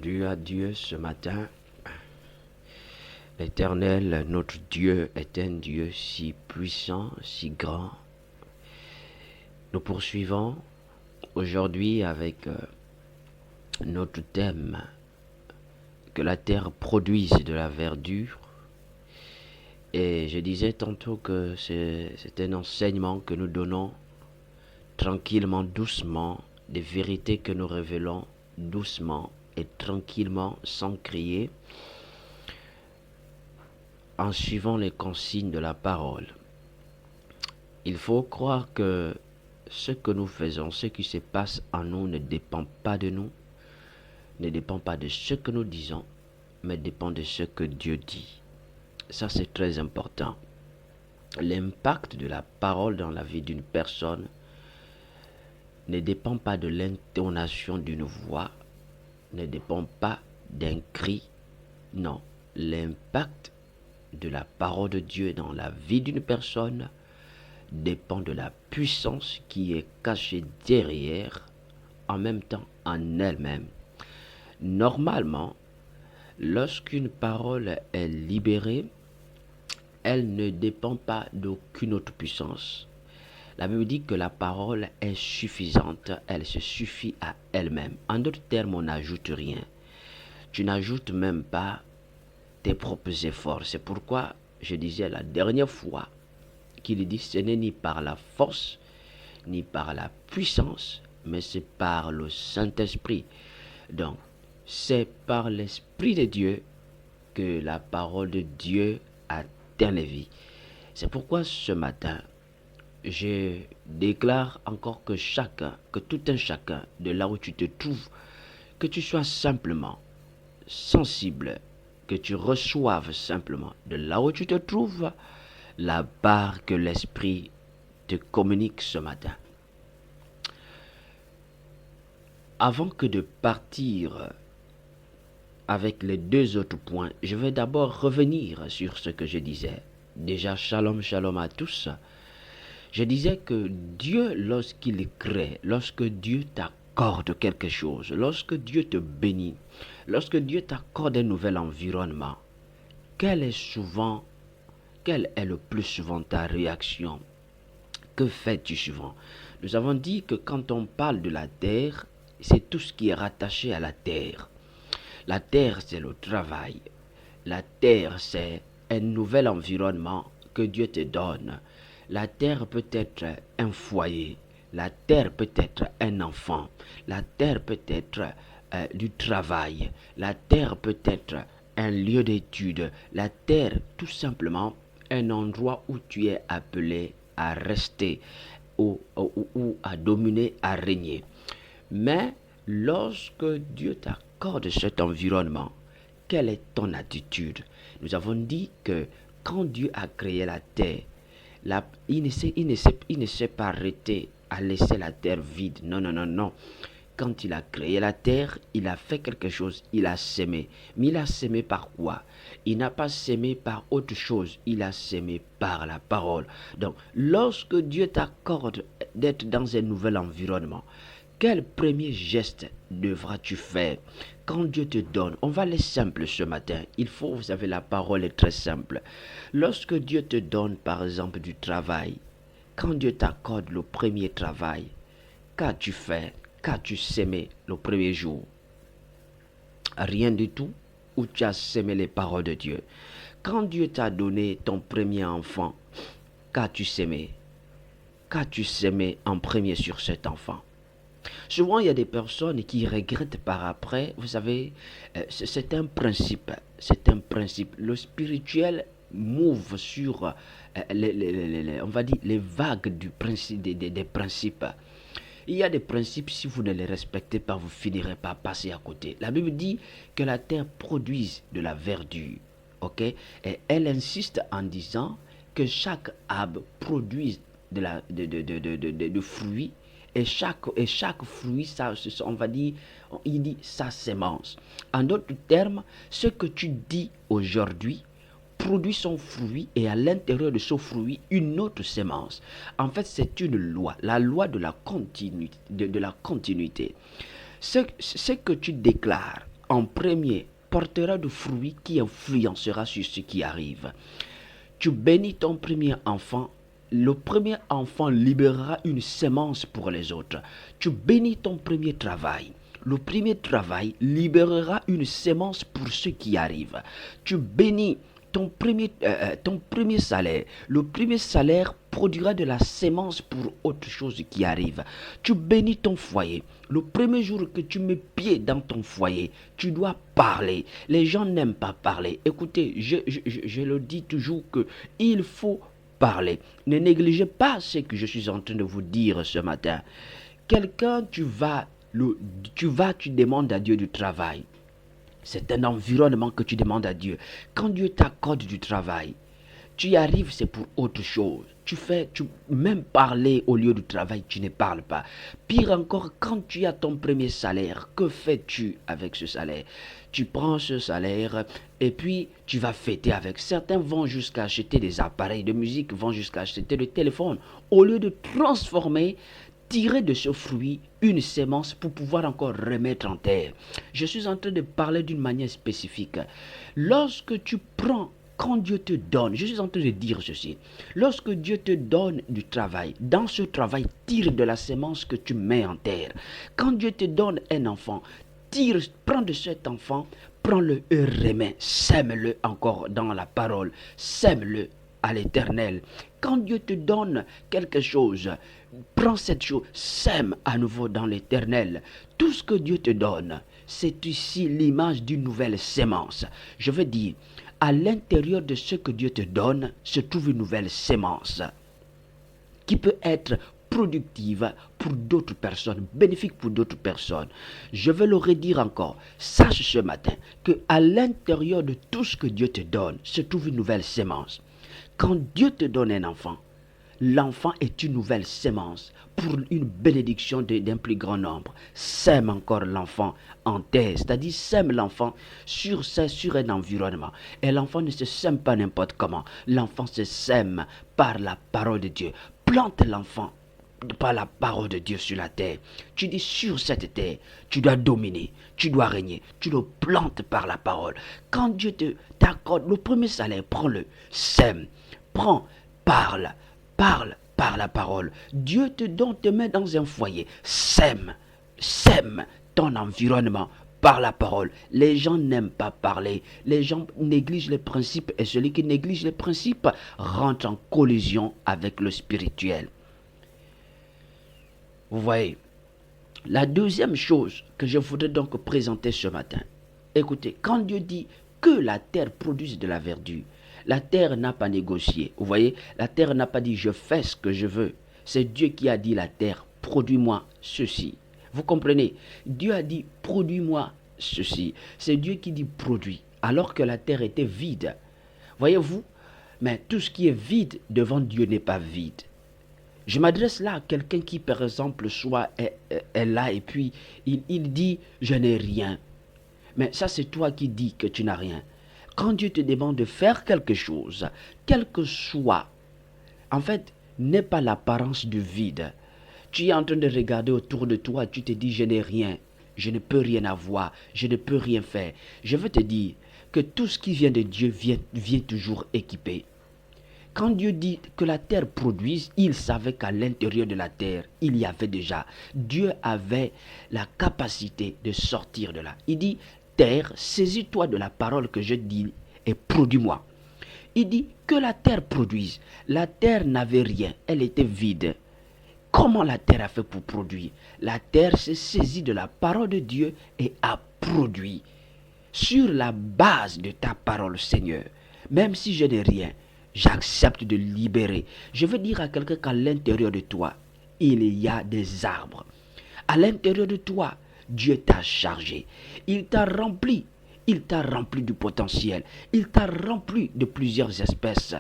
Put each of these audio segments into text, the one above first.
rendu à Dieu ce matin. L'Éternel, notre Dieu, est un Dieu si puissant, si grand. Nous poursuivons aujourd'hui avec notre thème, que la terre produise de la verdure. Et je disais tantôt que c'est un enseignement que nous donnons tranquillement, doucement, des vérités que nous révélons doucement et tranquillement, sans crier, en suivant les consignes de la parole. Il faut croire que ce que nous faisons, ce qui se passe en nous ne dépend pas de nous, ne dépend pas de ce que nous disons, mais dépend de ce que Dieu dit. Ça, c'est très important. L'impact de la parole dans la vie d'une personne ne dépend pas de l'intonation d'une voix, ne dépend pas d'un cri. Non, l'impact de la parole de Dieu dans la vie d'une personne dépend de la puissance qui est cachée derrière, en même temps en elle-même. Normalement, lorsqu'une parole est libérée, elle ne dépend pas d'aucune autre puissance. La Bible dit que la parole est suffisante, elle se suffit à elle-même. En d'autres termes, on n'ajoute rien. Tu n'ajoutes même pas tes propres efforts. C'est pourquoi je disais la dernière fois qu'il dit ce n'est ni par la force, ni par la puissance, mais c'est par le Saint-Esprit. Donc, c'est par l'Esprit de Dieu que la parole de Dieu atteint les vies. C'est pourquoi ce matin, je déclare encore que chacun, que tout un chacun, de là où tu te trouves, que tu sois simplement sensible, que tu reçoives simplement de là où tu te trouves la part que l'Esprit te communique ce matin. Avant que de partir avec les deux autres points, je vais d'abord revenir sur ce que je disais. Déjà, shalom, shalom à tous. Je disais que Dieu, lorsqu'il crée, lorsque Dieu t'accorde quelque chose, lorsque Dieu te bénit, lorsque Dieu t'accorde un nouvel environnement, quelle est le plus souvent ta réaction? Que fais-tu souvent? Nous avons dit que quand on parle de la terre, c'est tout ce qui est rattaché à la terre. La terre, c'est le travail. La terre, c'est un nouvel environnement que Dieu te donne. La terre peut être un foyer. La terre peut être un enfant. La terre peut être du travail. La terre peut être un lieu d'étude. La terre, tout simplement, un endroit où tu es appelé à rester ou à dominer, à régner. Mais lorsque Dieu t'accorde cet environnement, quelle est ton attitude? Nous avons dit que quand Dieu a créé la terre, il ne s'est pas arrêté à laisser la terre vide. Non, non, non, non. Quand il a créé la terre, il a fait quelque chose, il a sémé. Mais il a sémé par quoi? Il n'a pas sémé par autre chose, il a sémé par la parole. Donc, lorsque Dieu t'accorde d'être dans un nouvel environnement, quel premier geste devras-tu faire quand Dieu te donne? On va aller simple ce matin. Vous savez, la parole est très simple. Lorsque Dieu te donne, par exemple, du travail, quand Dieu t'accorde le premier travail, qu'as-tu fait? Qu'as-tu sémé le premier jour? Rien du tout, ou tu as sémé les paroles de Dieu. Quand Dieu t'a donné ton premier enfant, qu'as-tu sémé? Qu'as-tu sémé en premier sur cet enfant? Souvent, il y a des personnes qui regrettent par après. Vous savez, c'est un principe. C'est un principe. Le spirituel move sur, on va dire, les vagues du principe, des principes. Il y a des principes, si vous ne les respectez pas, vous finirez par passer à côté. La Bible dit que la terre produise de la verdure. Ok? Et elle insiste en disant que chaque arbre produise de fruits. Et chaque fruit, ça, on va dire, il dit sa sémence. En d'autres termes, ce que tu dis aujourd'hui produit son fruit et à l'intérieur de ce fruit une autre sémence. En fait, c'est une loi, la loi de la continuité. Ce que tu déclares, en premier portera de fruits qui influencera sur ce qui arrive. Tu bénis ton premier enfant. Le premier enfant libérera une semence pour les autres. Tu bénis ton premier travail. Le premier travail libérera une semence pour ceux qui arrivent. Tu bénis ton premier salaire. Le premier salaire produira de la semence pour autre chose qui arrive. Tu bénis ton foyer. Le premier jour que tu mets pied dans ton foyer, tu dois parler. Les gens n'aiment pas parler. Écoutez, je le dis toujours que il faut parler. Ne négligez pas ce que je suis en train de vous dire ce matin. Quelqu'un, tu demandes à Dieu du travail. C'est un environnement que tu demandes à Dieu. Quand Dieu t'accorde du travail, tu y arrives, c'est pour autre chose. Même parler au lieu du travail, tu ne parles pas. Pire encore, quand tu as ton premier salaire, que fais-tu avec ce salaire? Tu prends ce salaire et puis tu vas fêter avec. Certains vont jusqu'à acheter des appareils de musique, vont jusqu'à acheter des téléphones. Au lieu de tirer de ce fruit une sémence pour pouvoir encore remettre en terre. Je suis en train de parler d'une manière spécifique. Lorsque tu prends, quand Dieu te donne, je suis en train de dire ceci, lorsque Dieu te donne du travail, dans ce travail, tire de la sémence que tu mets en terre. Quand Dieu te donne un enfant, prends de cet enfant, prends-le et remets, sème-le encore dans la parole, sème-le à l'Éternel. Quand Dieu te donne quelque chose, prends cette chose, sème à nouveau dans l'Éternel. Tout ce que Dieu te donne, c'est ici l'image d'une nouvelle sémence. Je veux dire, à l'intérieur de ce que Dieu te donne, se trouve une nouvelle sémence qui peut être productive pour d'autres personnes, bénéfique pour d'autres personnes. Je vais le redire encore. Sache ce matin que à l'intérieur de tout ce que Dieu te donne, se trouve une nouvelle sémence. Quand Dieu te donne un enfant, l'enfant est une nouvelle sémence pour une bénédiction d'un plus grand nombre. Sème encore l'enfant en terre, c'est-à-dire sème l'enfant sur un environnement. Et l'enfant ne se sème pas n'importe comment. L'enfant se sème par la parole de Dieu. Plante l'enfant par la parole de Dieu sur la terre. Tu dis sur cette terre, tu dois dominer, tu dois régner. Tu le plantes par la parole. Quand Dieu t'accorde le premier salaire, prends-le, sème, prends, parle par la parole. Dieu te met dans un foyer. Sème ton environnement par la parole. Les gens n'aiment pas parler. Les gens négligent les principes et celui qui néglige les principes rentre en collision avec le spirituel. Vous voyez, la deuxième chose que je voudrais donc présenter ce matin. Écoutez, quand Dieu dit que la terre produise de la verdure, la terre n'a pas négocié. Vous voyez, la terre n'a pas dit je fais ce que je veux. C'est Dieu qui a dit la terre, produis-moi ceci. Vous comprenez? Dieu a dit produis-moi ceci. C'est Dieu qui dit produit, alors que la terre était vide. Voyez-vous? Mais tout ce qui est vide devant Dieu n'est pas vide. Je m'adresse là à quelqu'un qui, par exemple, est là et puis il dit je n'ai rien. Mais ça, c'est toi qui dis que tu n'as rien. Quand Dieu te demande de faire quelque chose, quel que soit, en fait, n'est pas l'apparence du vide. Tu es en train de regarder autour de toi, tu te dis je n'ai rien, je ne peux rien avoir, je ne peux rien faire. Je veux te dire que tout ce qui vient de Dieu vient toujours équipé. Quand Dieu dit que la terre produise, il savait qu'à l'intérieur de la terre, il y avait déjà. Dieu avait la capacité de sortir de là. Il dit, terre, saisis-toi de la parole que je dis et produis-moi. Il dit que la terre produise. La terre n'avait rien, elle était vide. Comment la terre a fait pour produire? La terre s'est saisie de la parole de Dieu et a produit. Sur la base de ta parole, Seigneur, même si je n'ai rien, j'accepte de libérer. Je veux dire à quelqu'un qu'à l'intérieur de toi, il y a des arbres. À l'intérieur de toi, Dieu t'a chargé. Il t'a rempli. Il t'a rempli du potentiel. Il t'a rempli de plusieurs espèces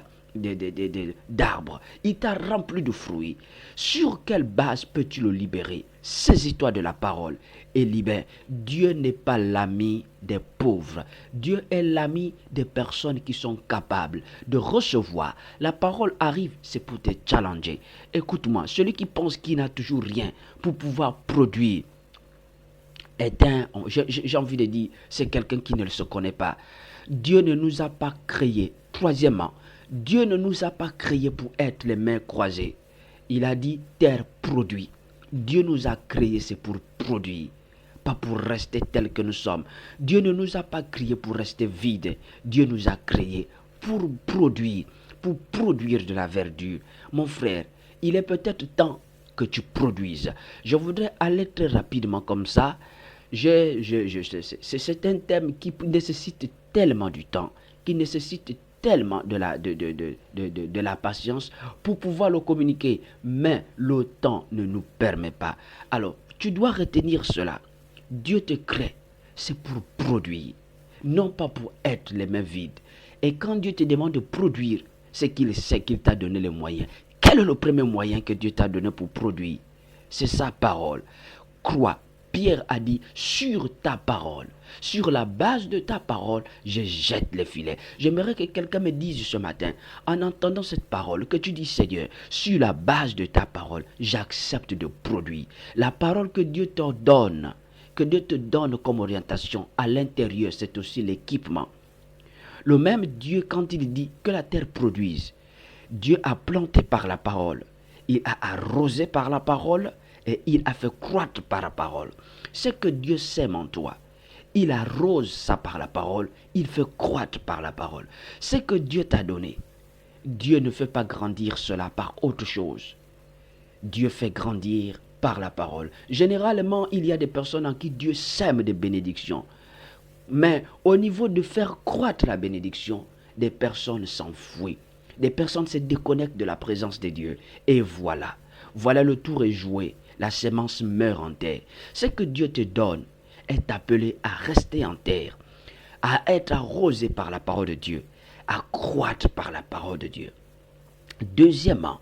d'arbres. Il t'a rempli de fruits. Sur quelle base peux-tu le libérer? Saisis-toi de la parole et libère. Dieu n'est pas l'ami des pauvres. Dieu est l'ami des personnes qui sont capables de recevoir. La parole arrive, c'est pour te challenger. Écoute-moi, celui qui pense qu'il n'a toujours rien pour pouvoir produire, j'ai envie de dire, c'est quelqu'un qui ne se connaît pas. Dieu ne nous a pas créés. Troisièmement, Dieu ne nous a pas créés pour être les mains croisées. Il a dit terre produit. Dieu nous a créés, c'est pour produire, pas pour rester tel que nous sommes. Dieu ne nous a pas créés pour rester vides. Dieu nous a créés pour produire de la verdure. Mon frère, il est peut-être temps que tu produises. Je voudrais aller très rapidement comme ça. C'est un thème qui nécessite tellement du temps, qui nécessite tellement de la patience pour pouvoir le communiquer. Mais le temps ne nous permet pas. Alors, tu dois retenir cela. Dieu te crée, c'est pour produire, non pas pour être les mains vides. Et quand Dieu te demande de produire, c'est qu'il sait qu'il t'a donné les moyens. Quel est le premier moyen que Dieu t'a donné pour produire? C'est sa parole. Crois. Pierre a dit, sur ta parole, sur la base de ta parole, je jette les filets. J'aimerais que quelqu'un me dise ce matin, en entendant cette parole, que tu dis, Seigneur, sur la base de ta parole, j'accepte de produire. La parole que Dieu te donne, comme orientation à l'intérieur, c'est aussi l'équipement. Le même Dieu, quand il dit que la terre produise, Dieu a planté par la parole, il a arrosé par la parole, et il a fait croître par la parole. Ce que Dieu sème en toi, il arrose ça par la parole, il fait croître par la parole. Ce que Dieu t'a donné, Dieu ne fait pas grandir cela par autre chose. Dieu fait grandir par la parole. Généralement, il y a des personnes en qui Dieu sème des bénédictions. Mais au niveau de faire croître la bénédiction, des personnes s'enfuient. Des personnes se déconnectent de la présence de Dieu. Et voilà le tour est joué. La semence meurt en terre. Ce que Dieu te donne est appelé à rester en terre, à être arrosé par la parole de Dieu, à croître par la parole de Dieu. Deuxièmement,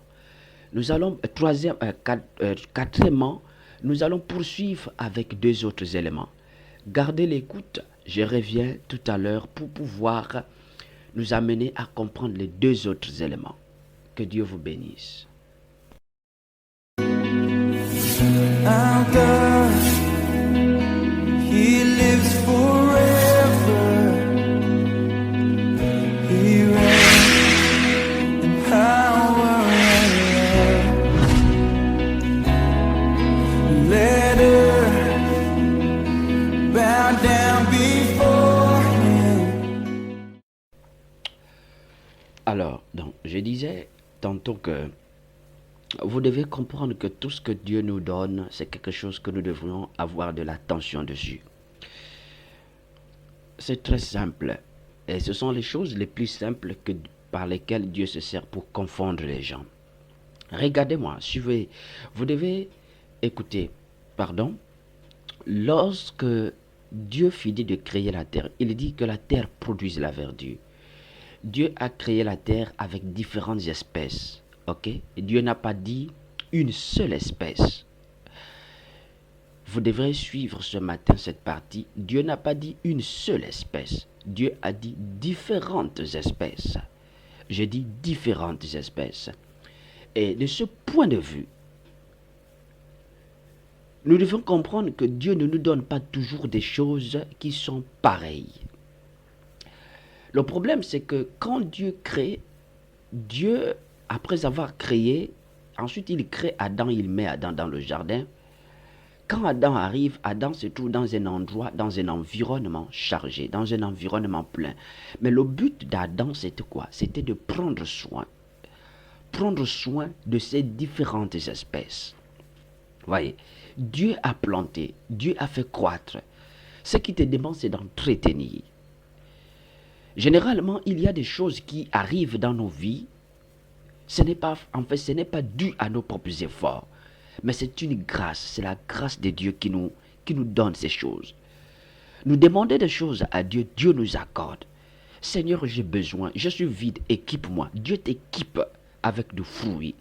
quatrièmement, nous allons poursuivre avec deux autres éléments. Gardez l'écoute, je reviens tout à l'heure pour pouvoir nous amener à comprendre les deux autres éléments. Que Dieu vous bénisse. Our God, He lives forever. He reigns in power and love. Let earth bow down before Him. Alors, donc, je disais tantôt que vous devez comprendre que tout ce que Dieu nous donne, c'est quelque chose que nous devrions avoir de l'attention dessus. C'est très simple. Et ce sont les choses les plus simples par lesquelles Dieu se sert pour confondre les gens. Regardez-moi, suivez. Vous devez écouter. Lorsque Dieu finit de créer la terre, il dit que la terre produise la verdure. Dieu a créé la terre avec différentes espèces. Okay? Dieu n'a pas dit une seule espèce. Vous devrez suivre ce matin cette partie. Dieu n'a pas dit une seule espèce. Dieu a dit différentes espèces. Je dis différentes espèces. Et de ce point de vue, nous devons comprendre que Dieu ne nous donne pas toujours des choses qui sont pareilles. Le problème, c'est que quand Dieu crée, Dieu, après avoir créé, ensuite il crée Adam, il met Adam dans le jardin. Quand Adam arrive, Adam se trouve dans un endroit, dans un environnement chargé, dans un environnement plein. Mais le but d'Adam, c'était quoi? C'était de prendre soin de ces différentes espèces. Voyez, Dieu a planté, Dieu a fait croître. Ce qui te demande, c'est d'entretenir. Généralement, il y a des choses qui arrivent dans nos vies. Ce n'est pas dû à nos propres efforts, mais c'est une grâce, c'est la grâce de Dieu qui nous donne ces choses. Nous demander des choses à Dieu, Dieu nous accorde. Seigneur, j'ai besoin, je suis vide, équipe-moi. Dieu t'équipe avec du fruit.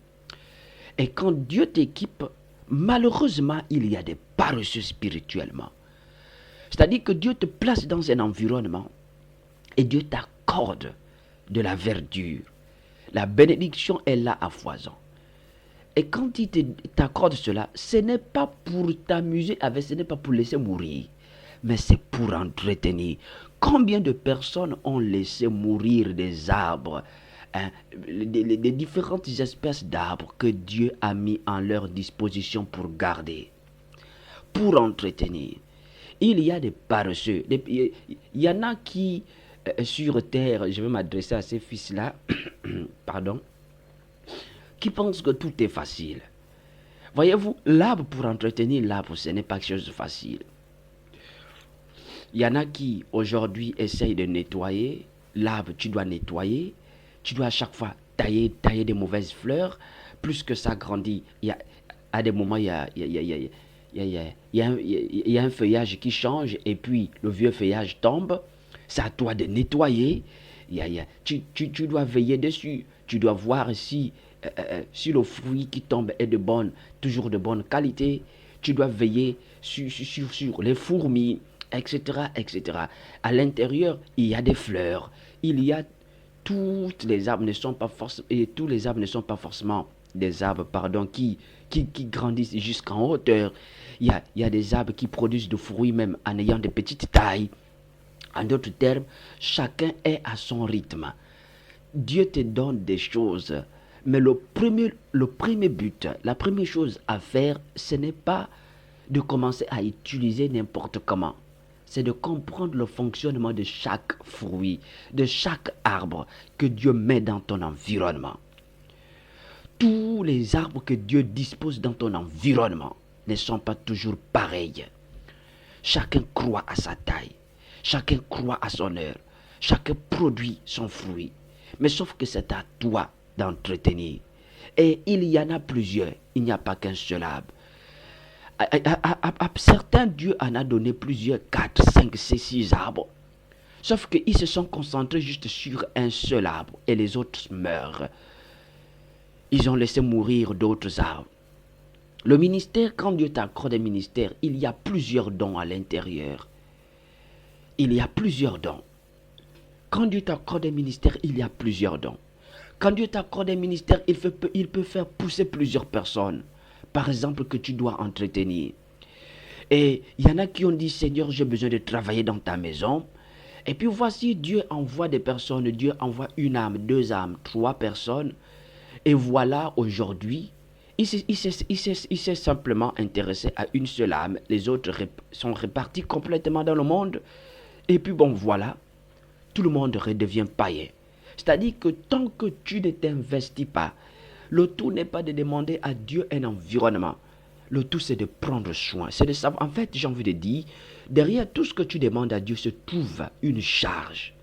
Et quand Dieu t'équipe, malheureusement, il y a des paresseux spirituellement. C'est-à-dire que Dieu te place dans un environnement et Dieu t'accorde de la verdure. La bénédiction est là à foison. Et quand il t'accorde cela, ce n'est pas pour t'amuser avec, ce n'est pas pour laisser mourir, mais c'est pour entretenir. Combien de personnes ont laissé mourir des arbres, hein, des différentes espèces d'arbres que Dieu a mis en leur disposition pour garder, pour entretenir. Il y a des paresseux. Il y en a qui, sur terre, je vais m'adresser à ces fils-là, pardon, qui pensent que tout est facile. Voyez-vous, l'arbre, pour entretenir l'arbre, ce n'est pas quelque chose de facile. Il y en a qui, aujourd'hui, essayent de nettoyer. L'arbre, tu dois nettoyer. Tu dois à chaque fois tailler des mauvaises fleurs. Plus que ça grandit, à des moments, il y a un feuillage qui change et puis le vieux feuillage tombe. C'est à toi de nettoyer. Tu dois veiller dessus. Tu dois voir si le fruit qui tombe est toujours de bonne qualité. Tu dois veiller sur les fourmis, etc., etc. À l'intérieur, il y a des fleurs. Toutes les arbres ne sont pas forcément, et tous les arbres ne sont pas forcément des arbres, qui grandissent jusqu'en hauteur. Il y a des arbres qui produisent de fruits même en ayant de petites tailles. En d'autres termes, chacun est à son rythme. Dieu te donne des choses, mais le premier but, la première chose à faire, ce n'est pas de commencer à utiliser n'importe comment. C'est de comprendre le fonctionnement de chaque fruit, de chaque arbre que Dieu met dans ton environnement. Tous les arbres que Dieu dispose dans ton environnement ne sont pas toujours pareils. Chacun croit à sa taille, chacun croit à son heure, chacun produit son fruit. Mais sauf que c'est à toi d'entretenir. Et il y en a plusieurs, il n'y a pas qu'un seul arbre. À certains, Dieu en a donné plusieurs, 4, 5, 6 arbres. Sauf qu'ils se sont concentrés juste sur un seul arbre et les autres meurent. Ils ont laissé mourir d'autres arbres. Le ministère, quand Dieu t'accorde un ministère, il y a plusieurs dons à l'intérieur. Il y a plusieurs dons. Quand Dieu t'accorde un ministère, il y a plusieurs dons. Quand Dieu t'accorde un ministère, il peut faire pousser plusieurs personnes. Par exemple, que tu dois entretenir. Et il y en a qui ont dit, Seigneur, j'ai besoin de travailler dans ta maison. Et puis voici, Dieu envoie des personnes. Dieu envoie une âme, 2 âmes, 3 personnes. Et voilà, aujourd'hui, il s'est simplement intéressé à une seule âme. Les autres sont répartis complètement dans le monde. Et puis bon, voilà, tout le monde redevient païen. C'est-à-dire que tant que tu ne t'investis pas, le tout n'est pas de demander à Dieu un environnement. Le tout, c'est de prendre soin. C'est de savoir. En fait, j'ai envie de dire, derrière tout ce que tu demandes à Dieu se trouve une charge.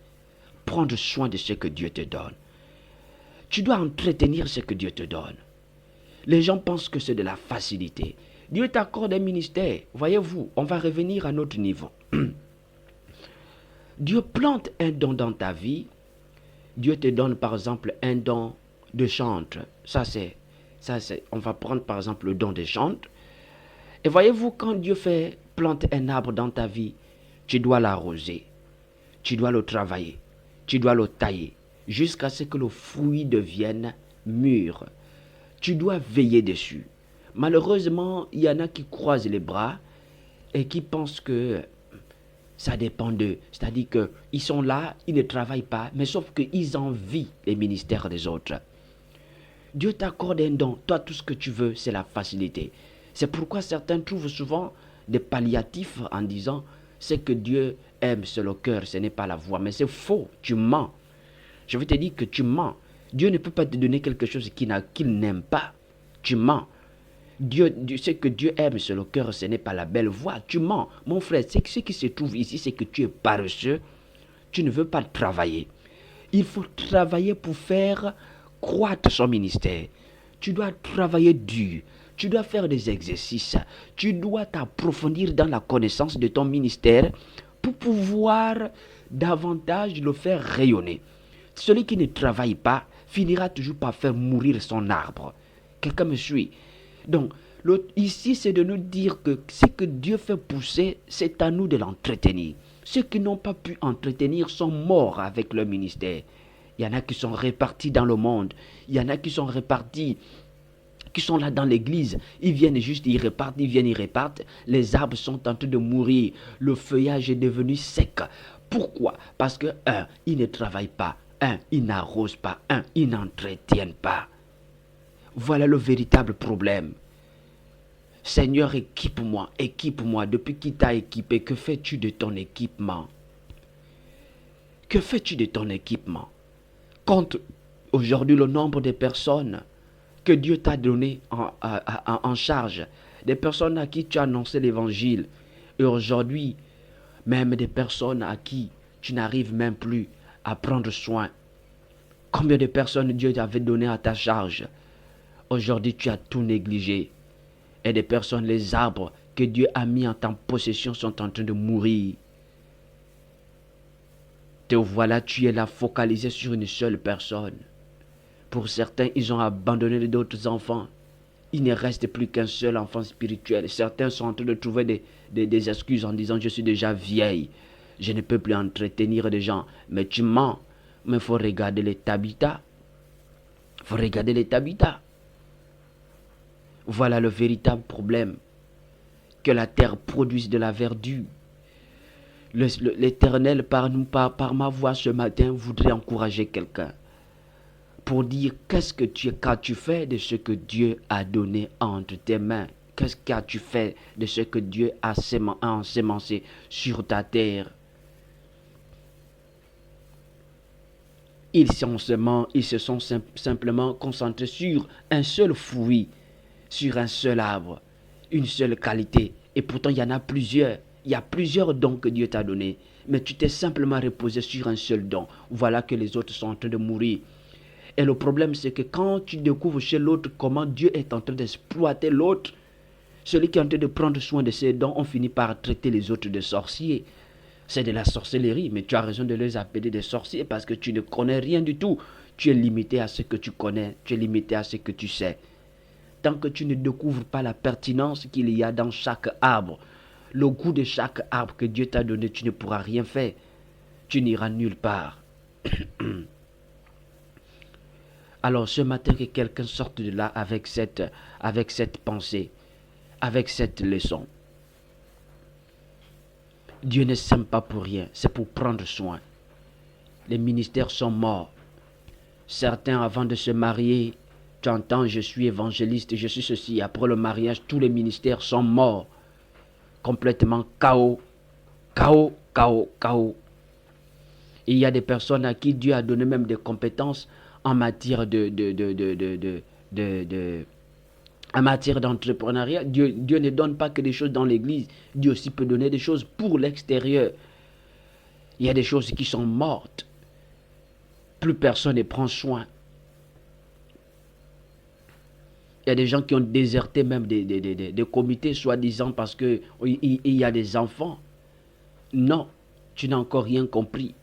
Prendre soin de ce que Dieu te donne. Tu dois entretenir ce que Dieu te donne. Les gens pensent que c'est de la facilité. Dieu t'accorde un ministère. Voyez-vous, on va revenir à notre niveau. Dieu plante un don dans ta vie. Dieu te donne par exemple un don de chantre. On va prendre par exemple le don de chantre. Et voyez-vous, quand Dieu plante un arbre dans ta vie, tu dois l'arroser, tu dois le travailler, tu dois le tailler, jusqu'à ce que le fruit devienne mûr. Tu dois veiller dessus. Malheureusement, il y en a qui croisent les bras et qui pensent que ça dépend d'eux. C'est-à-dire qu'ils sont là, ils ne travaillent pas, mais sauf qu'ils envient les ministères des autres. Dieu t'accorde un don. Toi, tout ce que tu veux, c'est la facilité. C'est pourquoi certains trouvent souvent des palliatifs en disant « ce que Dieu aime, c'est le cœur, ce n'est pas la voix ». Mais c'est faux, tu mens. Je veux te dire que tu mens. Dieu ne peut pas te donner quelque chose qu'il n'aime pas. Tu mens. Ce que Dieu aime, c'est le cœur, ce n'est pas la belle voix. Tu mens. Mon frère, ce qui se trouve ici, c'est que tu es paresseux. Tu ne veux pas travailler. Il faut travailler pour faire croître son ministère. Tu dois travailler dur. Tu dois faire des exercices. Tu dois t'approfondir dans la connaissance de ton ministère pour pouvoir davantage le faire rayonner. Celui qui ne travaille pas finira toujours par faire mourir son arbre. Quelqu'un me suit? Donc, ici, c'est de nous dire que ce que Dieu fait pousser, c'est à nous de l'entretenir. Ceux qui n'ont pas pu entretenir sont morts avec leur ministère. Il y en a qui sont répartis dans le monde. Il y en a qui sont répartis, qui sont là dans l'église. Ils viennent juste, ils repartent, ils viennent, ils repartent. Les arbres sont en train de mourir. Le feuillage est devenu sec. Pourquoi? Parce que, un, ils ne travaillent pas. Un, ils n'arrosent pas. Un, ils n'entretiennent pas. Voilà le véritable problème. Seigneur, équipe-moi, équipe-moi. Depuis qu'il t'a équipé, que fais-tu de ton équipement? Que fais-tu de ton équipement? Compte aujourd'hui le nombre de personnes que Dieu t'a donné en charge, des personnes à qui tu as annoncé l'évangile, et aujourd'hui, même des personnes à qui tu n'arrives même plus à prendre soin. Combien de personnes Dieu t'avait donné à ta charge? Aujourd'hui, tu as tout négligé. Et des personnes, les arbres que Dieu a mis en ta possession sont en train de mourir. Te voilà, tu es là focalisé sur une seule personne. Pour certains, ils ont abandonné d'autres enfants. Il ne reste plus qu'un seul enfant spirituel. Certains sont en train de trouver des excuses en disant « Je suis déjà vieille. Je ne peux plus entretenir des gens. » Mais tu mens. Mais il faut regarder les tabitas. Il faut regarder les tabitas. Voilà le véritable problème. Que la terre produise de la verdure. L'Éternel, par ma voix ce matin, voudrait encourager quelqu'un. Pour dire qu'est-ce que qu'as-tu fait de ce que Dieu a donné entre tes mains? Qu'est-ce qu'as-tu fait de ce que Dieu a ensemencé sur ta terre? Ils se sont simplement concentrés sur un seul fruit, sur un seul arbre, une seule qualité. Et pourtant, il y en a plusieurs. Il y a plusieurs dons que Dieu t'a donnés. Mais tu t'es simplement reposé sur un seul don. Voilà que les autres sont en train de mourir. Et le problème, c'est que quand tu découvres chez l'autre comment Dieu est en train d'exploiter l'autre, celui qui est en train de prendre soin de ses dons, on finit par traiter les autres de sorciers. C'est de la sorcellerie, mais tu as raison de les appeler des sorciers parce que tu ne connais rien du tout. Tu es limité à ce que tu connais, tu es limité à ce que tu sais. Tant que tu ne découvres pas la pertinence qu'il y a dans chaque arbre, le goût de chaque arbre que Dieu t'a donné, tu ne pourras rien faire. Tu n'iras nulle part. Alors ce matin, que quelqu'un sorte de là avec cette pensée, avec cette leçon. Dieu ne s'aime pas pour rien, c'est pour prendre soin. Les ministères sont morts. Certains, avant de se marier, tu entends, je suis évangéliste, je suis ceci. Après le mariage, tous les ministères sont morts. Complètement chaos, chaos, chaos, chaos. Et il y a des personnes à qui Dieu a donné même des compétences en matière en matière d'entrepreneuriat. Dieu ne donne pas que des choses dans l'église. Dieu aussi peut donner des choses pour l'extérieur. Il y a des choses qui sont mortes. Plus personne ne prend soin. Il y a des gens qui ont déserté même des comités, soi-disant parce qu'il y a des enfants. Non, tu n'as encore rien compris.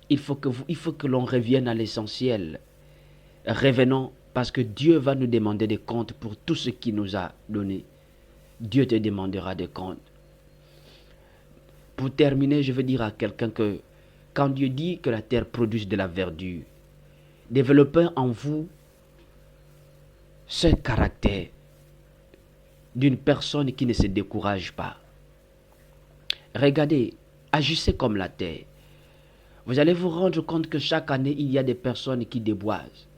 Il faut que l'on revienne à l'essentiel. Revenons, parce que Dieu va nous demander des comptes pour tout ce qu'il nous a donné. Dieu te demandera des comptes. Pour terminer, je veux dire à quelqu'un que quand Dieu dit que la terre produise de la verdure, développez en vous ce caractère d'une personne qui ne se décourage pas. Regardez, agissez comme la terre. Vous allez vous rendre compte que chaque année, il y a des personnes qui déboisent.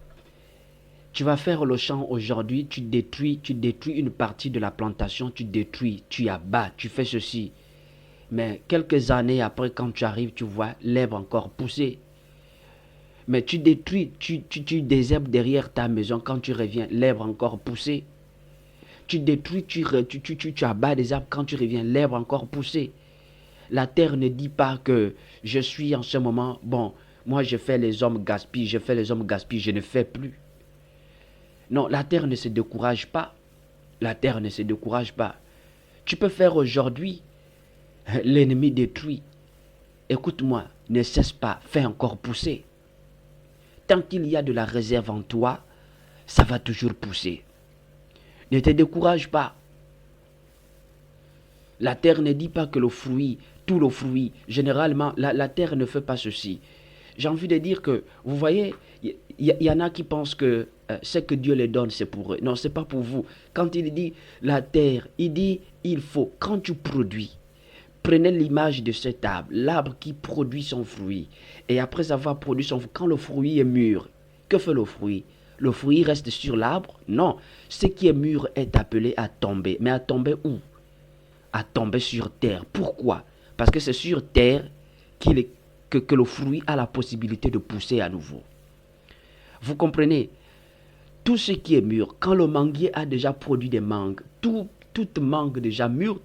Tu vas faire le champ aujourd'hui, tu détruis une partie de la plantation, tu détruis, tu abats, tu fais ceci. Mais quelques années après, quand tu arrives, tu vois l'herbe encore pousser. Mais tu détruis, tu désherbes derrière ta maison, quand tu reviens, l'herbe encore pousser. Tu détruis, tu abats des arbres, quand tu reviens, l'herbe encore pousser. La terre ne dit pas que je suis en ce moment, bon, moi je fais les hommes gaspillent, je ne fais plus. Non, la terre ne se décourage pas. La terre ne se décourage pas. Tu peux faire aujourd'hui, l'ennemi détruit. Écoute-moi, ne cesse pas, fais encore pousser. Tant qu'il y a de la réserve en toi, ça va toujours pousser. Ne te décourage pas. La terre ne dit pas que le fruit, tout le fruit, généralement, la terre ne fait pas ceci. J'ai envie de dire que, vous voyez, il y en a qui pensent que ce que Dieu les donne, c'est pour eux. Non, c'est pas pour vous. Quand il dit la terre, il dit il faut, quand tu produis, prenez l'image de cet arbre, l'arbre qui produit son fruit. Et après avoir produit son fruit, quand le fruit est mûr, que fait le fruit? Le fruit reste sur l'arbre? Non. Ce qui est mûr est appelé à tomber. Mais à tomber où? À tomber sur terre. Pourquoi? Parce que c'est sur terre que le fruit a la possibilité de pousser à nouveau. Vous comprenez? Tout ce qui est mûr, quand le manguier a déjà produit des mangues, toute mangue déjà mûre,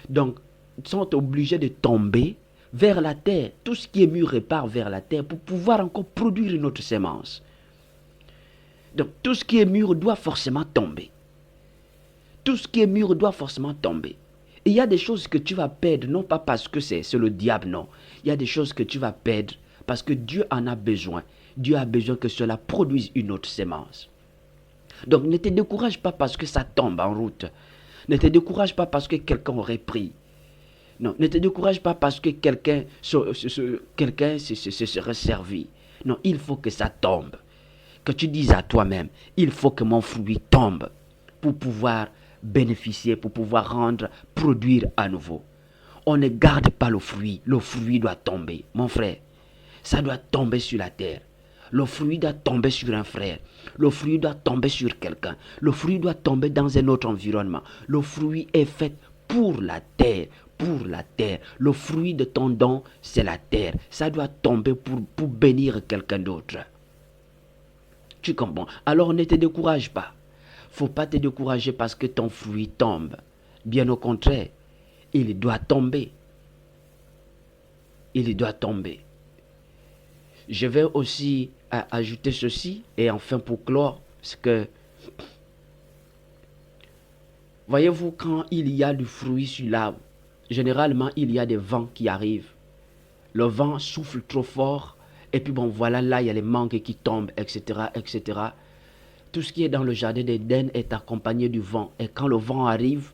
donc sont obligés de tomber vers la terre. Tout ce qui est mûr repart vers la terre pour pouvoir encore produire une autre semence. Donc tout ce qui est mûr doit forcément tomber. Tout ce qui est mûr doit forcément tomber. Et il y a des choses que tu vas perdre, non pas parce que c'est le diable, non. Il y a des choses que tu vas perdre parce que Dieu en a besoin. Dieu a besoin que cela produise une autre semence. Donc ne te décourage pas parce que ça tombe en route. Ne te décourage pas parce que quelqu'un aurait pris. Non, ne te décourage pas parce que quelqu'un se serait servi. Non, il faut que ça tombe. Que tu dises à toi-même, il faut que mon fruit tombe pour pouvoir bénéficier, pour pouvoir produire à nouveau. On ne garde pas le fruit doit tomber. Mon frère, ça doit tomber sur la terre. Le fruit doit tomber sur un frère. Le fruit doit tomber sur quelqu'un. Le fruit doit tomber dans un autre environnement. Le fruit est fait pour la terre. Pour la terre. Le fruit de ton don, c'est la terre. Ça doit tomber pour bénir quelqu'un d'autre. Tu comprends? Alors ne te décourage pas. Faut pas te décourager parce que ton fruit tombe. Bien au contraire, il doit tomber. Il doit tomber. Je vais aussi ajouter ceci, et enfin pour clore, c'est que, voyez-vous, quand il y a du fruit sur l'arbre, généralement il y a des vents qui arrivent. Le vent souffle trop fort, et puis bon voilà, là il y a les mangues qui tombent, etc., etc. Tout ce qui est dans le jardin d'Éden est accompagné du vent, et quand le vent arrive,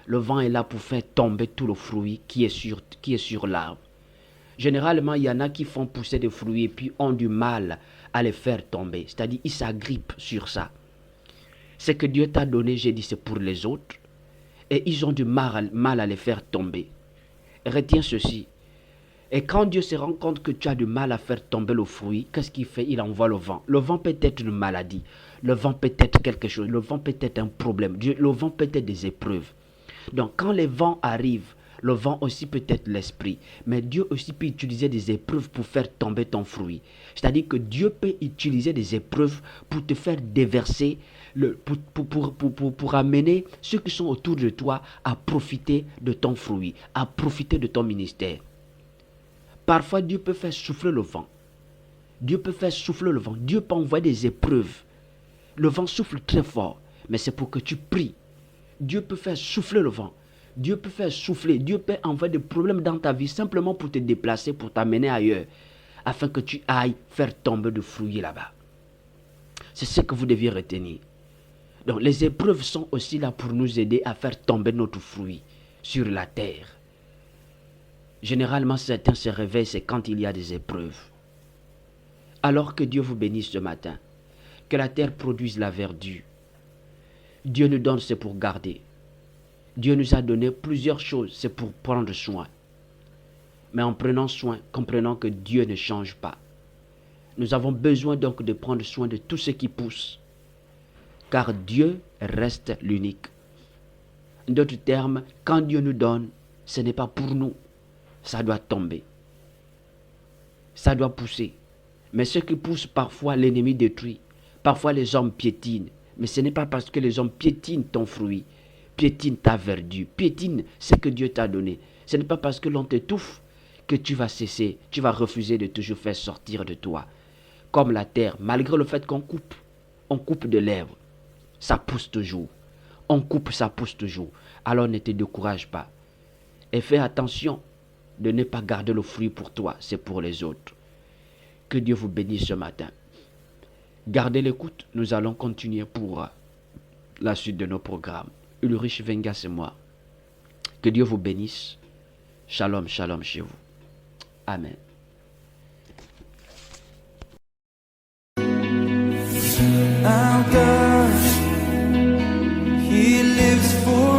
le vent est là pour faire tomber tout le fruit qui est sur l'arbre. Généralement, il y en a qui font pousser des fruits et puis ont du mal à les faire tomber. C'est-à-dire, ils s'agrippent sur ça. Ce que Dieu t'a donné, j'ai dit, c'est pour les autres. Et ils ont du mal à les faire tomber. Retiens ceci. Et quand Dieu se rend compte que tu as du mal à faire tomber le fruit, qu'est-ce qu'il fait? Il envoie le vent. Le vent peut être une maladie. Le vent peut être quelque chose. Le vent peut être un problème. Le vent peut être des épreuves. Donc, quand les vents arrivent, le vent aussi peut être l'esprit. Mais Dieu aussi peut utiliser des épreuves pour faire tomber ton fruit. C'est-à-dire que Dieu peut utiliser des épreuves pour te faire déverser, pour amener ceux qui sont autour de toi à profiter de ton fruit, à profiter de ton ministère. Parfois, Dieu peut faire souffler le vent. Dieu peut faire souffler le vent. Dieu peut envoyer des épreuves. Le vent souffle très fort, mais c'est pour que tu pries. Dieu peut faire souffler le vent. Dieu peut faire souffler. Dieu peut envoyer des problèmes dans ta vie simplement pour te déplacer, pour t'amener ailleurs, afin que tu ailles faire tomber du fruit là-bas. C'est ce que vous deviez retenir. Donc les épreuves sont aussi là pour nous aider à faire tomber notre fruit sur la terre. Généralement, certains se réveillent, c'est quand il y a des épreuves. Alors que Dieu vous bénisse ce matin. Que la terre produise la verdure. Dieu nous donne, c'est pour garder. Dieu nous a donné plusieurs choses, c'est pour prendre soin. Mais en prenant soin, comprenons que Dieu ne change pas. Nous avons besoin donc de prendre soin de tout ce qui pousse. Car Dieu reste l'unique. En d'autres termes, quand Dieu nous donne, ce n'est pas pour nous. Ça doit tomber. Ça doit pousser. Mais ce qui pousse, parfois l'ennemi détruit. Parfois les hommes piétinent. Mais ce n'est pas parce que les hommes piétinent ton fruit, piétinent ta verdure, piétinent ce que Dieu t'a donné. Ce n'est pas parce que l'on t'étouffe que tu vas cesser, tu vas refuser de toujours faire sortir de toi. Comme la terre, malgré le fait qu'on coupe de l'herbe, ça pousse toujours. On coupe, ça pousse toujours. Alors ne te décourage pas. Et fais attention de ne pas garder le fruit pour toi, c'est pour les autres. Que Dieu vous bénisse ce matin. Gardez l'écoute, nous allons continuer pour la suite de nos programmes. Ulrich Venga, c'est moi. Que Dieu vous bénisse. Shalom, shalom chez vous. Amen. Our God, He lives forever.